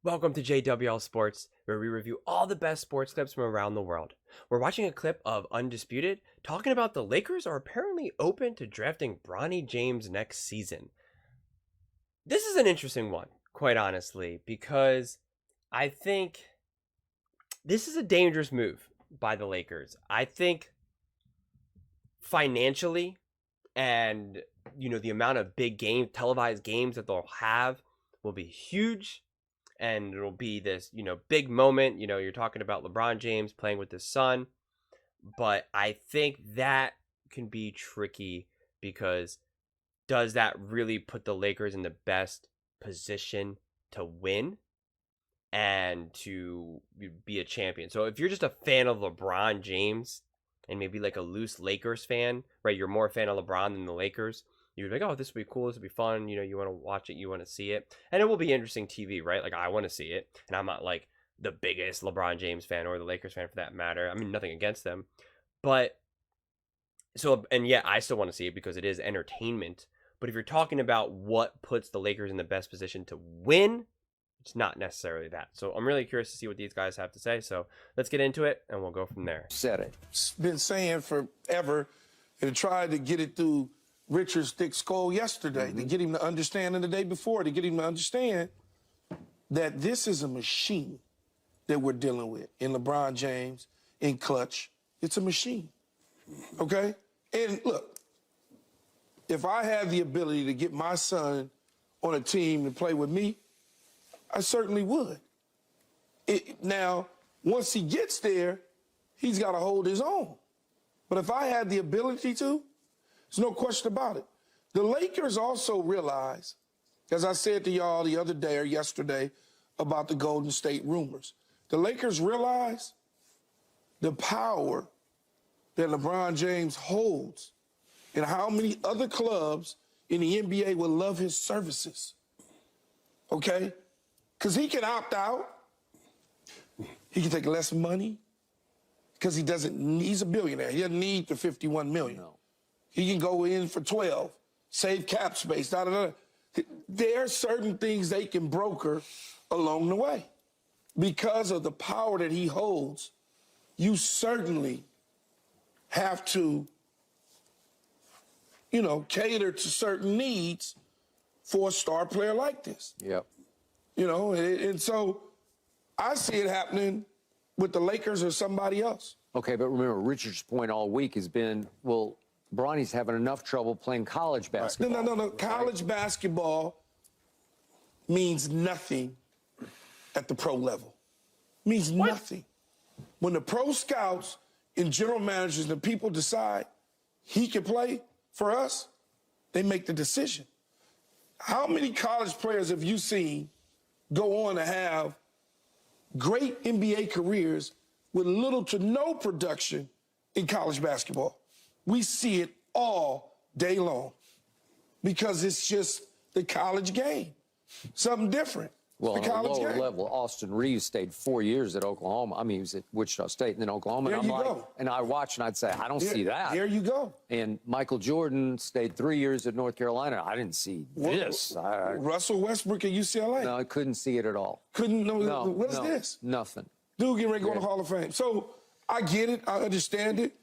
Welcome to JWL Sports, where we review all the best sports clips from around the world. We're watching a clip of Undisputed talking about the Lakers are apparently open to drafting Bronny James next season. This is an interesting one, quite honestly, because I think this is a dangerous move by the Lakers. I think financially and the amount of big televised games that they'll have will be huge. And it'll be this, big moment. You're talking about LeBron James playing with his son. But I think that can be tricky because does that really put the Lakers in the best position to win and to be a champion? So if you're just a fan of LeBron James and maybe like a loose Lakers fan, right? You're more a fan of LeBron than the Lakers. You're like, oh, this will be cool. This will be fun. You want to watch it. You want to see it. And it will be interesting TV, right? Like, I want to see it. And I'm not like the biggest LeBron James fan or the Lakers fan for that matter. I mean, nothing against them. But I still want to see it because it is entertainment. But if you're talking about what puts the Lakers in the best position to win, it's not necessarily that. So I'm really curious to see what these guys have to say. So let's get into it and we'll go from there. Said it. It's been saying forever and tried to get it through Richard's thick skull yesterday to get him to understand, and the day before to get him to understand that this is a machine that we're dealing with in LeBron James, in Clutch. It's a machine, okay? And look, if I had the ability to get my son on a team to play with me, I certainly would. Now, once he gets there, he's got to hold his own. But if I had the ability to, there's no question about it. The Lakers also realize, as I said to y'all the other day or yesterday about the Golden State rumors, the Lakers realize the power that LeBron James holds and how many other clubs in the NBA will love his services, okay? Because he can opt out. He can take less money because he's a billionaire. He doesn't need the $51 million. No. He can go in for 12, save cap space, da-da-da. There are certain things they can broker along the way. Because of the power that he holds, you certainly have to, cater to certain needs for a star player like this. Yep. And so I see it happening with the Lakers or somebody else. Okay, but remember, Richard's point all week has been, well, Bronny's having enough trouble playing college basketball. No. College basketball means nothing at the pro level. Means nothing. When the pro scouts and general managers and people decide he can play for us, they make the decision. How many college players have you seen go on to have great NBA careers with little to no production in college basketball? We see it all day long because it's just the college game. Something different. Well, the on a college lower game. level, Austin Reeves stayed 4 years at Oklahoma. I mean, he was at Wichita State and then Oklahoma. There and you go. And I watch and I'd say, I don't see that. There you go. And Michael Jordan stayed 3 years at North Carolina. I didn't see this. Russell Westbrook at UCLA. No, I couldn't see it at all. Couldn't know. What is this? Nothing. Dude getting ready to go in the Hall of Fame. So I get it. I understand it.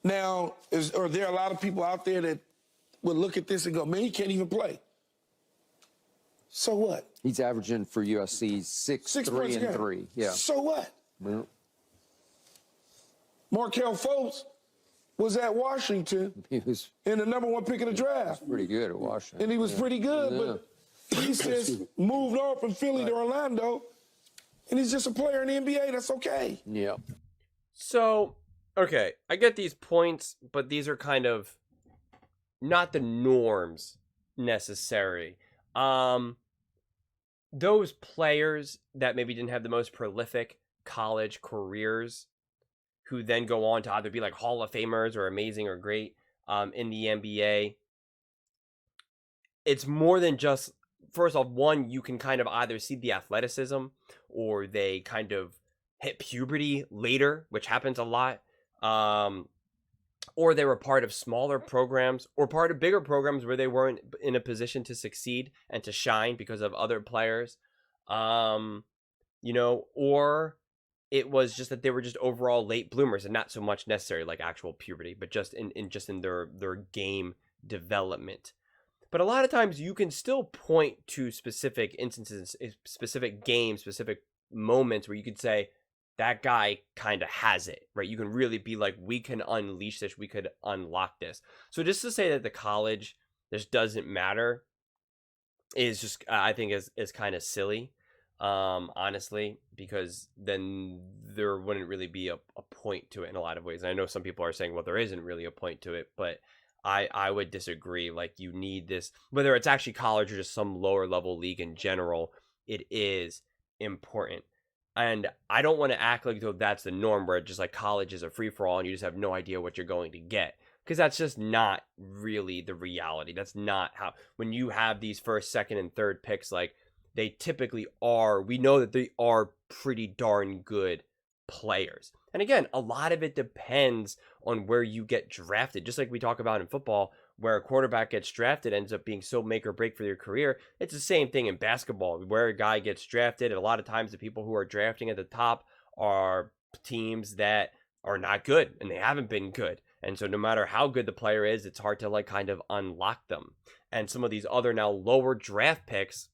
Now, are there a lot of people out there that would look at this and go, man, he can't even play? So what? He's averaging for USC 6, 3, and 3. Yeah. So what? Well, Markelle Fultz was at Washington he was and the #1 pick in the draft. pretty good at Washington. And he was pretty good, but he just moved on from Philly to Orlando, and he's just a player in the NBA. That's okay. Yeah. So, okay, I get these points, but these are kind of not the norms necessarily. Those players that maybe didn't have the most prolific college careers who then go on to either be like Hall of Famers or amazing or great in the NBA, it's more than just, first off, one, you can kind of either see the athleticism or they kind of hit puberty later, which happens a lot. or they were part of smaller programs or part of bigger programs where they weren't in a position to succeed and to shine because of other players. Or it was just that they were just overall late bloomers and not so much necessarily like actual puberty, but just in their game development. But a lot of times you can still point to specific instances, specific games, specific moments where you could say that guy kind of has it, right? You can really be like, we can unleash this, we could unlock this. So just to say that the college just doesn't matter is just, I think, is kind of silly, honestly, because then there wouldn't really be a point to it in a lot of ways. And I know some people are saying, well, there isn't really a point to it, but I would disagree. Like, you need this, whether it's actually college or just some lower level league in general, it is important. And I don't want to act like though that's the norm, where just like college is a free for all and you just have no idea what you're going to get, because that's just not really the reality. That's not how, when you have these first, second, and third picks, like, they typically are, we know that they are pretty darn good players. And again, a lot of it depends on where you get drafted. Just like we talk about in football, where a quarterback gets drafted ends up being so make or break for your career. It's the same thing in basketball, where a guy gets drafted. And a lot of times the people who are drafting at the top are teams that are not good and they haven't been good. And so no matter how good the player is, it's hard to like kind of unlock them. And some of these other now lower draft picks,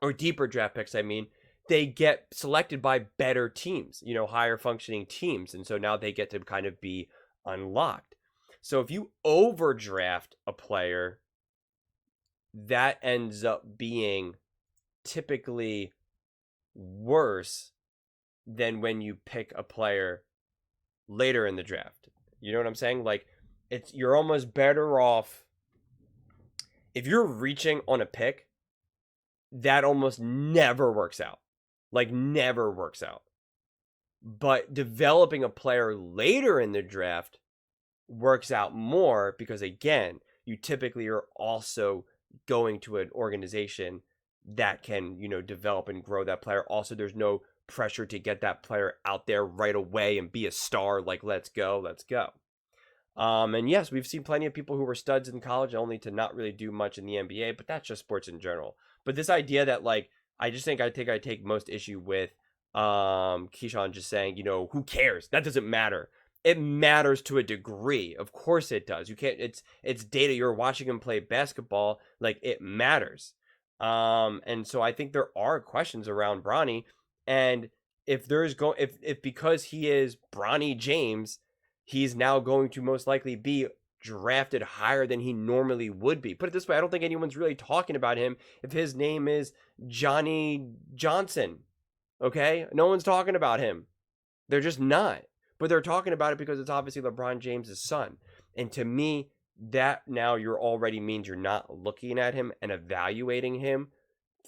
or deeper draft picks, I mean, they get selected by better teams, higher functioning teams. And so now they get to kind of be unlocked. So if you overdraft a player, that ends up being typically worse than when you pick a player later in the draft. You know what I'm saying? Like, you're almost better off if you're reaching on a pick. That almost never works out. Like, never works out. But developing a player later in the draft works out more, because again, you typically are also going to an organization that can, develop and grow that player. Also, there's no pressure to get that player out there right away and be a star. Like, let's go. And yes, we've seen plenty of people who were studs in college only to not really do much in the NBA, but that's just sports in general. But this idea that, like, I take most issue with Keyshawn just saying, who cares? That doesn't matter. It matters to a degree. Of course it does. You can't, it's data. You're watching him play basketball. Like, it matters. And so I think there are questions around Bronny. And if because he is Bronny James, he's now going to most likely be drafted higher than he normally would be. Put it this way, I don't think anyone's really talking about him if his name is Johnny Johnson. Okay? No one's talking about him. They're just not. But they're talking about it because it's obviously LeBron James' son. And to me, that now already means you're not looking at him and evaluating him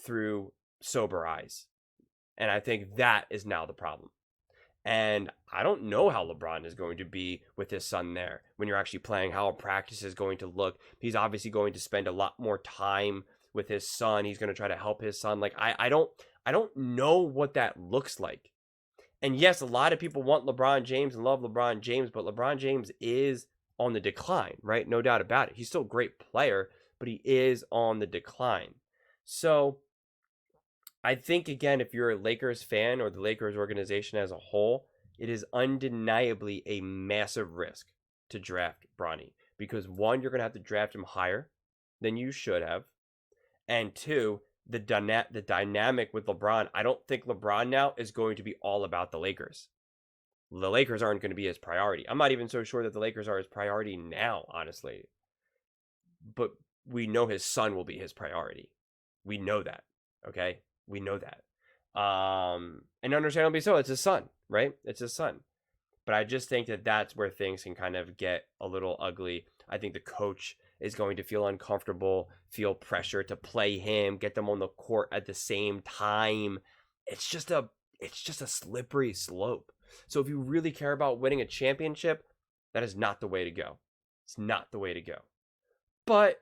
through sober eyes. And I think that is now the problem. And I don't know how LeBron is going to be with his son there when you're actually playing, how a practice is going to look. He's obviously going to spend a lot more time with his son. He's going to try to help his son. Like, I don't know what that looks like. And yes, a lot of people want LeBron James and love LeBron James, but LeBron James is on the decline, right? No doubt about it. He's still a great player, but he is on the decline. So I think, again, if you're a Lakers fan or the Lakers organization as a whole, it is undeniably a massive risk to draft Bronny. Because one, you're going to have to draft him higher than you should have. And two, the dynamic with LeBron, I don't think LeBron now is going to be all about the Lakers. The Lakers aren't going to be his priority. I'm not even so sure that the Lakers are his priority now, honestly. But we know his son will be his priority. We know that, okay? We know that. And understandably so, it's his son, right? It's his son. But I just think that that's where things can kind of get a little ugly. I think the coach is going to feel uncomfortable, feel pressure to play him, get them on the court at the same time. It's just a slippery slope. So if you really care about winning a championship, that is not the way to go. It's not the way to go. But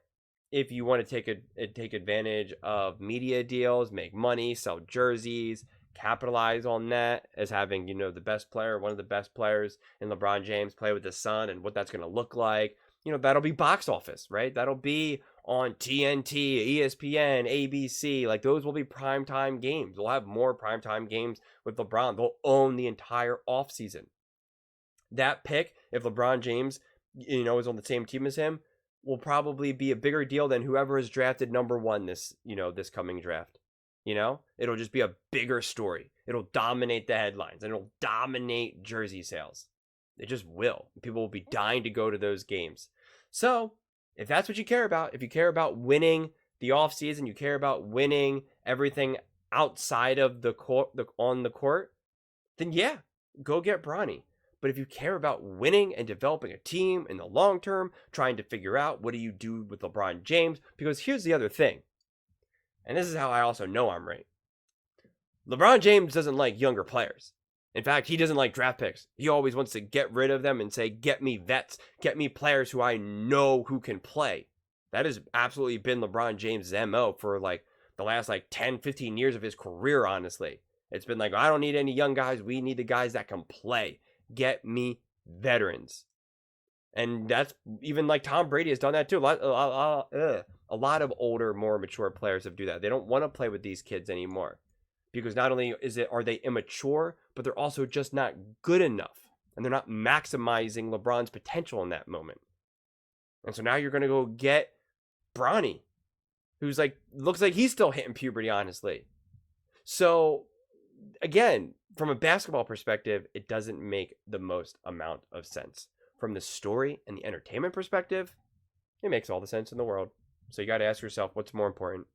if you want to take advantage of media deals, make money, sell jerseys, capitalize on that as having, the best player, one of the best players in LeBron James play with his son and what that's going to look like, that'll be box office, right? That'll be on TNT, ESPN, ABC. Like, those will be primetime games. We'll have more primetime games with LeBron. They'll own the entire offseason. That pick, if LeBron James, is on the same team as him, will probably be a bigger deal than whoever is drafted number 1 this coming draft. It'll just be a bigger story. It'll dominate the headlines, and it'll dominate jersey sales. It just will. People will be dying to go to those games. So, if that's what you care about, if you care about winning the offseason, you care about winning everything outside of the court, on the court, then yeah, go get Bronny. But if you care about winning and developing a team in the long term, trying to figure out what do you do with LeBron James, because here's the other thing, and this is how I also know I'm right. LeBron James doesn't like younger players. In fact, he doesn't like draft picks. He always wants to get rid of them and say, get me vets, get me players who I know who can play. That has absolutely been LeBron James' MO for like the last 10, 15 years of his career, honestly. It's been like, I don't need any young guys. We need the guys that can play. Get me veterans. And that's even like Tom Brady has done that too. A lot of older, more mature players have do that. They don't want to play with these kids anymore. Because not only are they immature, but they're also just not good enough. And they're not maximizing LeBron's potential in that moment. And so now you're going to go get Bronny, who's looks like he's still hitting puberty, honestly. So, again, from a basketball perspective, it doesn't make the most amount of sense. From the story and the entertainment perspective, it makes all the sense in the world. So you got to ask yourself, what's more important?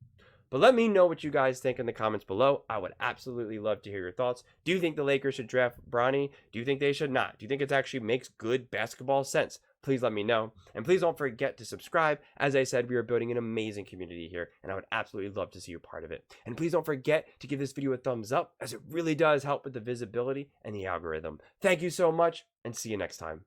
But let me know what you guys think in the comments below. I would absolutely love to hear your thoughts. Do you think the Lakers should draft Bronny? Do you think they should not? Do you think it actually makes good basketball sense? Please let me know. And please don't forget to subscribe. As I said, we are building an amazing community here, and I would absolutely love to see you part of it. And please don't forget to give this video a thumbs up, as it really does help with the visibility and the algorithm. Thank you so much, and see you next time.